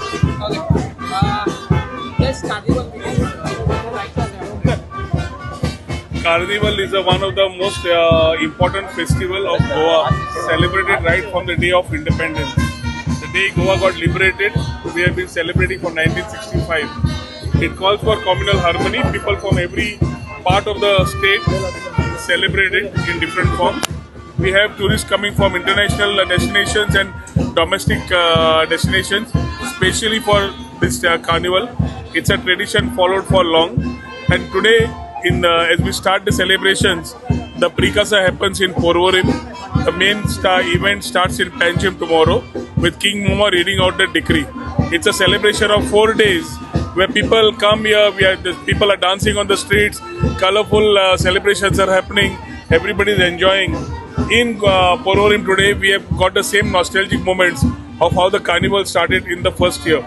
Okay. Yes, Carnival begins. Carnival is one of the most important festival of Goa, celebrated right from the day of independence. The day Goa got liberated, we have been celebrating from 1965. It calls for communal harmony. People from every part of the state celebrate it in different forms. We have tourists coming from international destinations and domestic destinations, especially for this carnival. It's a tradition followed for long, and today, as we start the celebrations, the precursor happens in Porvorim. The main event starts in Pancham tomorrow with King Moma reading out the decree. It's a celebration of 4 days where people come here. People are dancing on the streets. Colorful celebrations are happening. Everybody is enjoying. In Porvorim today, we have got the same nostalgic moments of how the carnival started in the first year.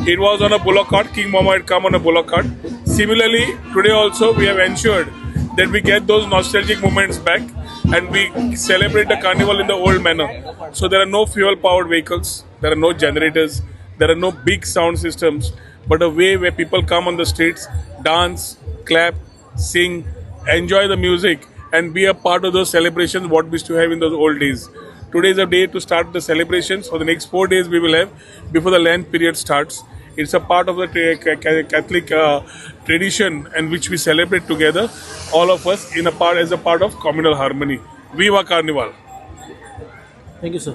It was on a bullock cart. King Mama had come on a bullock cart. Similarly, today also we have ensured that we get those nostalgic moments back and we celebrate the carnival in the old manner. So there are no fuel-powered vehicles, there are no generators, there are no big sound systems, but a way where people come on the streets, dance, clap, sing, enjoy the music, and be a part of those celebrations what we used to have in those old days. Today is a day to start the celebrations. For the next 4 days we will have before the Lent period starts. It's a part of the Catholic tradition and which we celebrate together, all of us as a part of communal harmony. Viva Carnival! Thank you, sir.